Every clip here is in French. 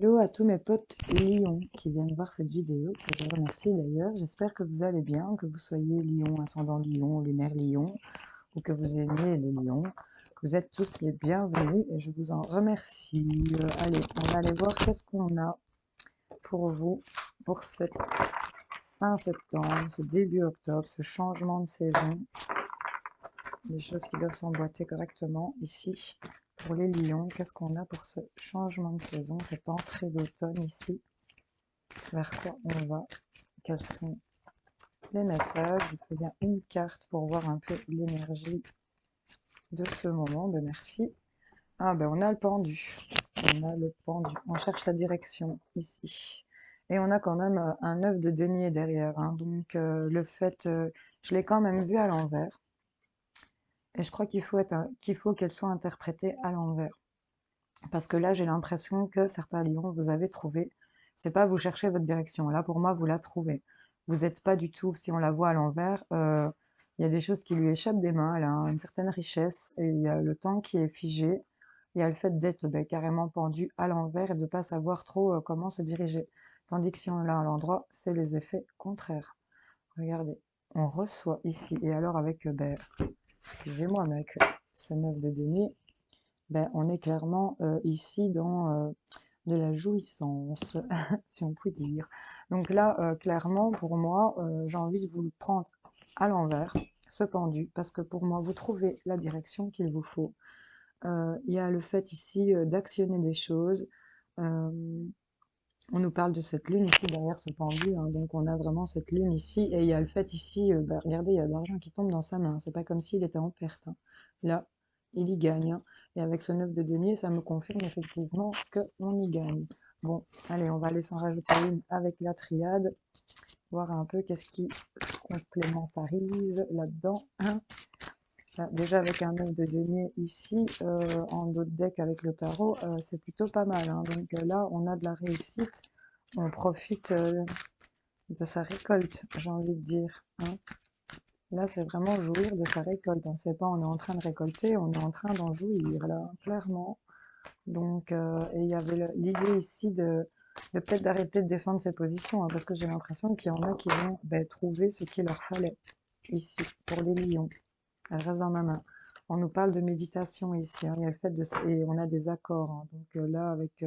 Hello à tous mes potes lions qui viennent voir cette vidéo, que je remercie d'ailleurs. J'espère que vous allez bien, que vous soyez lion, ascendant lion, lunaire lion, ou que vous aimiez les lions. Vous êtes tous les bienvenus et je vous en remercie. Allez, on va aller voir qu'est-ce qu'on a pour vous pour cette fin septembre, ce début octobre, ce changement de saison. Des choses qui doivent s'emboîter correctement ici. Pour les lions, qu'est-ce qu'on a pour ce changement de saison, cette entrée d'automne ici? Vers quoi on va? Quels sont les messages? Il faut bien une carte pour voir un peu l'énergie de ce moment. Ben merci. Ah ben on a le pendu. On a le pendu. On cherche la direction ici. Et on a quand même un œuf de denier derrière, hein. Donc le fait, je l'ai quand même vu à l'envers. Et je crois qu'il faut qu'elle soit interprétée à l'envers. Parce que là, j'ai l'impression que certains lions, vous avez trouvé. C'est pas vous cherchez votre direction. Là, pour moi, vous la trouvez. Vous n'êtes pas du tout, si on la voit à l'envers, il y a des choses qui lui échappent des mains. Elle a une certaine richesse et il y a le temps qui est figé. Il y a le fait d'être carrément pendu à l'envers et de pas savoir trop comment se diriger. Tandis que si on l'a à l'endroit, c'est les effets contraires. Regardez, on reçoit ici. Et alors avec, excusez-moi, mais avec ce 9 de denier, on est clairement ici dans de la jouissance, si on peut dire. Donc là, clairement, pour moi, j'ai envie de vous le prendre à l'envers, ce pendu, parce que pour moi, vous trouvez la direction qu'il vous faut. Il y a le fait ici d'actionner des choses. Euh, on nous parle de cette lune ici derrière ce pendu, hein, donc on a vraiment cette lune ici, et il y a le fait ici, regardez, il y a de l'argent qui tombe dans sa main, c'est pas comme s'il était en perte, hein. Là, il y gagne, hein. Et avec ce 9 de denier, ça me confirme effectivement qu'on y gagne. Bon, allez, on va aller s'en rajouter une avec la triade, voir un peu qu'est-ce qui se complémentarise là-dedans, hein. Ça, déjà avec un 9 de denier ici, en dos de deck avec le tarot, c'est plutôt pas mal, hein. Donc là, on a de la réussite, on profite de sa récolte, j'ai envie de dire, hein. Là, c'est vraiment jouir de sa récolte, hein. C'est pas on est en train de récolter, on est en train d'en jouir, là, clairement. Donc, et il y avait l'idée ici de peut-être d'arrêter de défendre ses positions, hein, parce que j'ai l'impression qu'il y en a qui vont trouver ce qu'il leur fallait ici, pour les lions. Elle reste dans ma main. On nous parle de méditation ici, hein. Il y a le fait de, et on a des accords, hein. Donc là, avec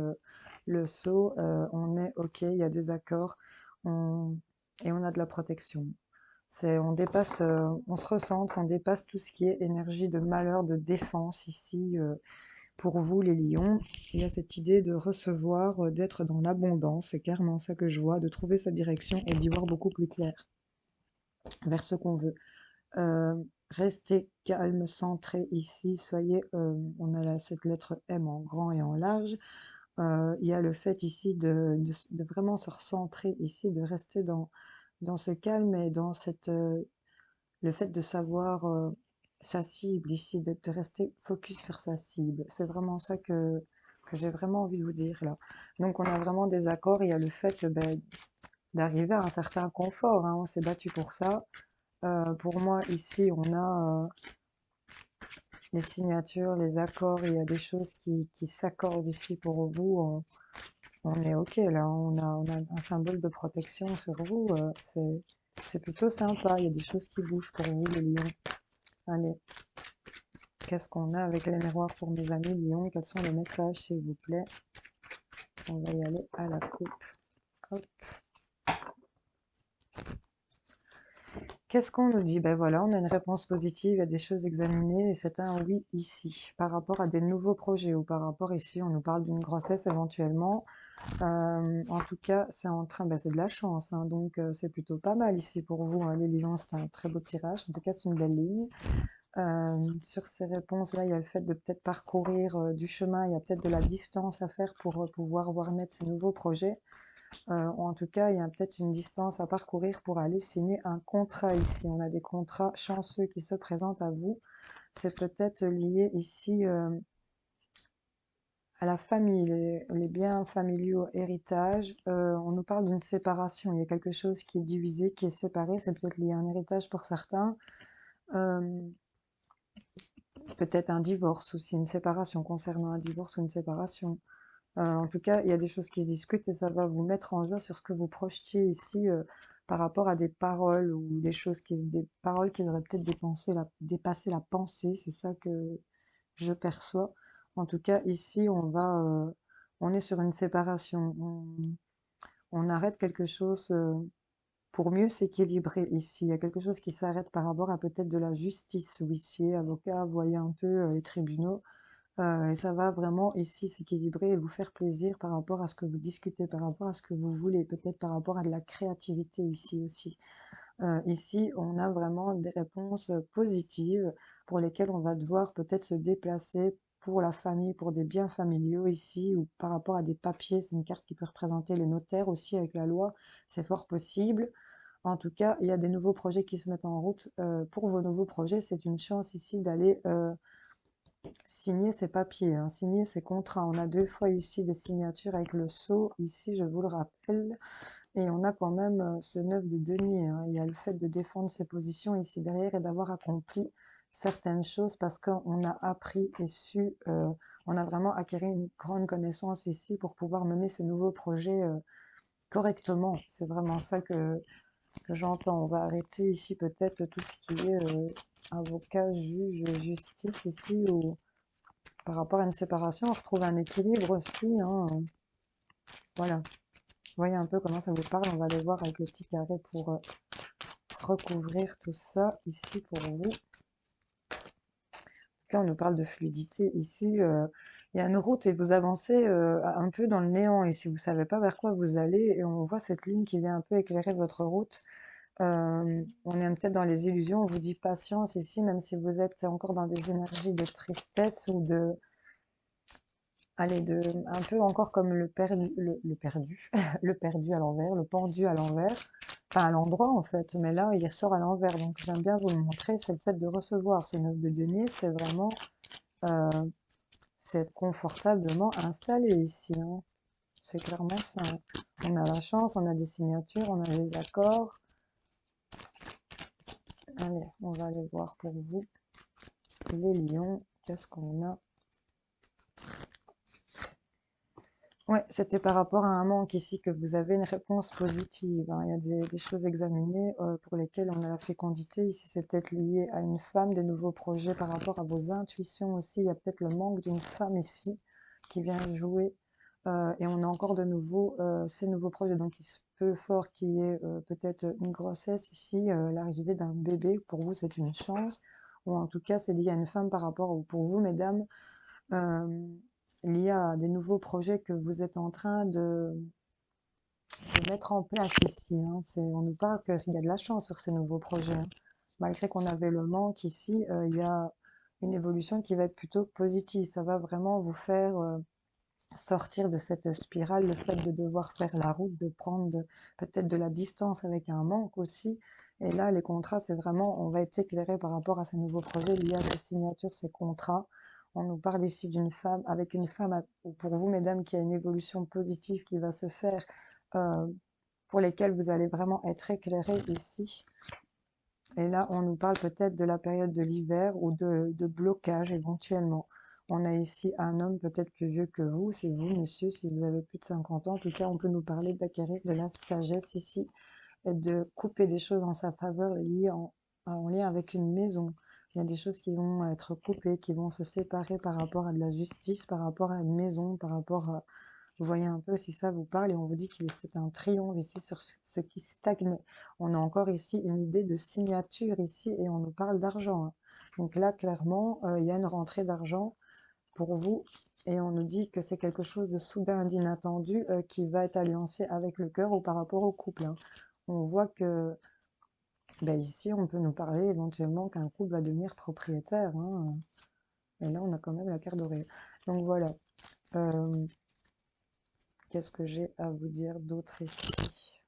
le sceau, on est OK, il y a des accords, et on a de la protection. On dépasse, on se recentre, on dépasse tout ce qui est énergie de malheur, de défense ici. Pour vous, les lions, il y a cette idée de recevoir, d'être dans l'abondance. C'est clairement ça que je vois, de trouver sa direction et d'y voir beaucoup plus clair vers ce qu'on veut. Euh, Restez calme, centré ici. Soyez, on a là cette lettre M en grand et en large. Il y a le fait ici de vraiment se recentrer ici, de rester dans ce calme et dans le fait de savoir sa cible ici, de rester focus sur sa cible. C'est vraiment ça que j'ai vraiment envie de vous dire là. Donc on a vraiment des accords. Il y a le fait d'arriver à un certain confort, hein. On s'est battu pour ça. Pour moi, ici, on a les signatures, les accords, il y a des choses qui s'accordent ici pour vous. On est OK, là, on a un symbole de protection sur vous. C'est plutôt sympa, il y a des choses qui bougent pour vous, les lions. Allez, qu'est-ce qu'on a avec les miroirs pour mes amis lions? Quels sont les messages, s'il vous plaît? On va y aller à la coupe. Hop. Qu'est-ce qu'on nous dit? Ben voilà, on a une réponse positive, il y a des choses examinées et c'est un oui ici. Par rapport à des nouveaux projets ou par rapport ici, on nous parle d'une grossesse éventuellement. En tout cas, c'est en train, c'est de la chance, hein, donc c'est plutôt pas mal ici pour vous, hein, les lions, c'est un très beau tirage. En tout cas, c'est une belle ligne. Sur ces réponses-là, il y a le fait de peut-être parcourir du chemin, il y a peut-être de la distance à faire pour pouvoir voir naître ces nouveaux projets. Ou en tout cas, il y a peut-être une distance à parcourir pour aller signer un contrat ici. On a des contrats chanceux qui se présentent à vous. C'est peut-être lié ici à la famille, les biens familiaux, héritage. On nous parle d'une séparation. Il y a quelque chose qui est divisé, qui est séparé. C'est peut-être lié à un héritage pour certains. Peut-être un divorce aussi, une séparation concernant un divorce ou une séparation. En tout cas, il y a des choses qui se discutent et ça va vous mettre en jeu sur ce que vous projetiez ici par rapport à des paroles ou des paroles qui auraient peut-être dépassé la pensée. C'est ça que je perçois. En tout cas, ici, on est sur une séparation. On arrête quelque chose pour mieux s'équilibrer ici. Il y a quelque chose qui s'arrête par rapport à peut-être de la justice. Huissier, avocat, voyez un peu les tribunaux. Et ça va vraiment ici s'équilibrer et vous faire plaisir par rapport à ce que vous discutez, par rapport à ce que vous voulez, peut-être par rapport à de la créativité ici aussi. Ici, on a vraiment des réponses positives pour lesquelles on va devoir peut-être se déplacer pour la famille, pour des biens familiaux ici, ou par rapport à des papiers. C'est une carte qui peut représenter les notaires aussi avec la loi. C'est fort possible. En tout cas, il y a des nouveaux projets qui se mettent en route. Pour vos nouveaux projets, c'est une chance ici d'aller signer ces papiers, hein, signer ces contrats. On a deux fois ici des signatures avec le sceau, ici je vous le rappelle, et on a quand même ce 9 de denier, hein. Il y a le fait de défendre ses positions ici derrière et d'avoir accompli certaines choses parce qu'on a appris et su, on a vraiment acquis une grande connaissance ici pour pouvoir mener ces nouveaux projets correctement. C'est vraiment ça que j'entends. On va arrêter ici peut-être tout ce qui est avocat, juge, justice ici, ou par rapport à une séparation, on retrouve un équilibre aussi, hein. Voilà. Vous voyez un peu comment ça vous parle. On va aller voir avec le petit carré pour recouvrir tout ça ici pour vous. Là, on nous parle de fluidité. Ici, il y a une route et vous avancez un peu dans le néant. Ici, vous savez pas vers quoi vous allez. Et on voit cette lune qui vient un peu éclairer votre route. On est peut-être dans les illusions. On vous dit patience ici, même si vous êtes encore dans des énergies de tristesse ou de... Allez, un peu encore comme le perdu, le perdu à l'envers, le pendu à l'envers, enfin à l'endroit en fait, mais là il ressort à l'envers, donc j'aime bien vous le montrer, c'est le fait de recevoir ces 9 de denier, c'est vraiment, euh, c'est être confortablement installé ici, hein. C'est clairement ça, hein. On a la chance, on a des signatures, on a les accords. Allez, on va aller voir pour vous, les lions, qu'est-ce qu'on a? Ouais, c'était par rapport à un manque ici que vous avez une réponse positive, hein. Il y a des choses examinées pour lesquelles on a la fécondité. Ici, c'est peut-être lié à une femme, des nouveaux projets par rapport à vos intuitions aussi. Il y a peut-être le manque d'une femme ici qui vient jouer. Et on a encore de nouveau ces nouveaux projets. Donc, il se peut fort qu'il y ait peut-être une grossesse ici, l'arrivée d'un bébé. Pour vous, c'est une chance. Ou en tout cas, c'est lié à une femme par rapport, ou pour vous, mesdames, euh, lié à des nouveaux projets que vous êtes en train de mettre en place ici, hein. On nous parle qu'il y a de la chance sur ces nouveaux projets, hein. Malgré qu'on avait le manque ici, il y a une évolution qui va être plutôt positive. Ça va vraiment vous faire sortir de cette spirale, le fait de devoir faire la route, de prendre peut-être de la distance avec un manque aussi. Et là, les contrats, c'est vraiment, on va être éclairé par rapport à ces nouveaux projets liés à ces signatures, ces contrats. On nous parle ici d'une femme, avec une femme, ou pour vous, mesdames, qui a une évolution positive qui va se faire, euh, pour lesquelles vous allez vraiment être éclairés ici. Et là, on nous parle peut-être de la période de l'hiver ou de blocage éventuellement. On a ici un homme peut-être plus vieux que vous, c'est vous, monsieur, si vous avez plus de 50 ans. En tout cas, on peut nous parler d'acquérir de la sagesse ici et de couper des choses en sa faveur liées en lien avec une maison. Il y a des choses qui vont être coupées, qui vont se séparer par rapport à de la justice, par rapport à une maison, par rapport à, vous voyez un peu si ça vous parle et on vous dit que c'est un triomphe ici sur ce qui stagne. On a encore ici une idée de signature ici et on nous parle d'argent, hein. Donc là, clairement, il y a une rentrée d'argent pour vous et on nous dit que c'est quelque chose de soudain, d'inattendu qui va être alliancé avec le cœur ou par rapport au couple, hein. On voit que ben ici, on peut nous parler éventuellement qu'un couple va devenir propriétaire, hein. Et là, on a quand même la carte dorée. Donc voilà. Euh, Qu'est-ce que j'ai à vous dire d'autre ici?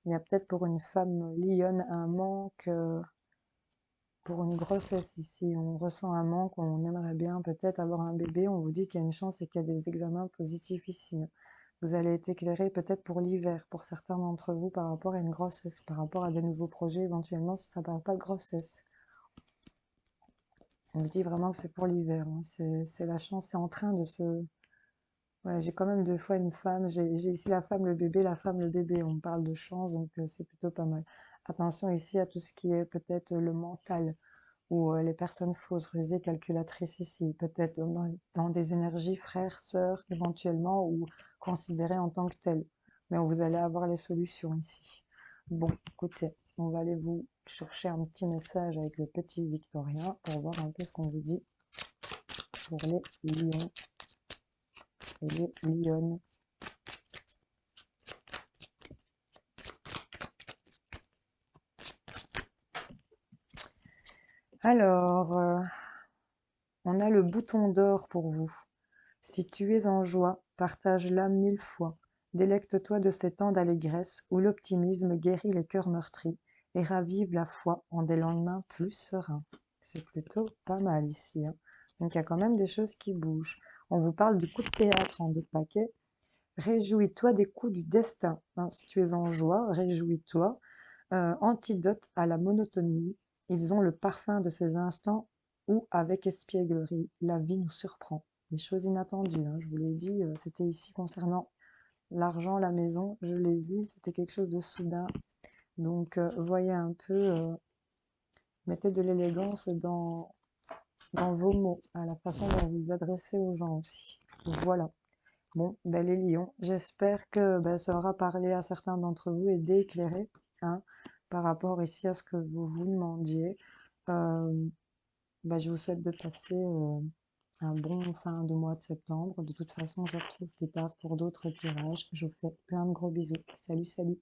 Il y a peut-être pour une femme lionne un manque, pour une grossesse ici. On ressent un manque, on aimerait bien peut-être avoir un bébé. On vous dit qu'il y a une chance et qu'il y a des examens positifs ici. Vous allez être éclairé peut-être pour l'hiver, pour certains d'entre vous, par rapport à une grossesse, par rapport à des nouveaux projets, éventuellement, si ça ne parle pas de grossesse. On vous dit vraiment que c'est pour l'hiver, hein. C'est la chance, c'est en train de se Ouais, j'ai quand même deux fois une femme. J'ai ici la femme, le bébé, la femme, le bébé. On parle de chance, donc c'est plutôt pas mal. Attention ici à tout ce qui est peut-être le mental ou les personnes fausses, rusées, calculatrices ici. Peut-être dans des énergies frères, sœurs, éventuellement, ou considérées en tant que telles. Mais vous allez avoir les solutions ici. Bon, écoutez, on va aller vous chercher un petit message avec le petit Victorien pour voir un peu ce qu'on vous dit pour les lions et les lionnes. Alors, on a le bouton d'or pour vous. Si tu es en joie, partage-la 1000 fois. Délecte-toi de ces temps d'allégresse où l'optimisme guérit les cœurs meurtris et ravive la foi en des lendemains plus sereins. C'est plutôt pas mal ici, hein. Donc il y a quand même des choses qui bougent. On vous parle du coup de théâtre en deux paquets. Réjouis-toi des coups du destin, hein. Si tu es en joie, réjouis-toi. Antidote à la monotonie, ils ont le parfum de ces instants où, avec espièglerie, la vie nous surprend. Des choses inattendues, hein, je vous l'ai dit, c'était ici concernant l'argent, la maison, je l'ai vu, c'était quelque chose de soudain. Donc, voyez un peu, mettez de l'élégance dans vos mots, à la façon dont vous vous adressez aux gens aussi. Voilà. Bon, ben les lions, j'espère que ben, ça aura parlé à certains d'entre vous et d'éclairer, hein, par rapport ici à ce que vous vous demandiez. Euh, ben, je vous souhaite de passer un bon fin de mois de septembre. De toute façon, on se retrouve plus tard pour d'autres tirages. Je vous fais plein de gros bisous. Salut, salut!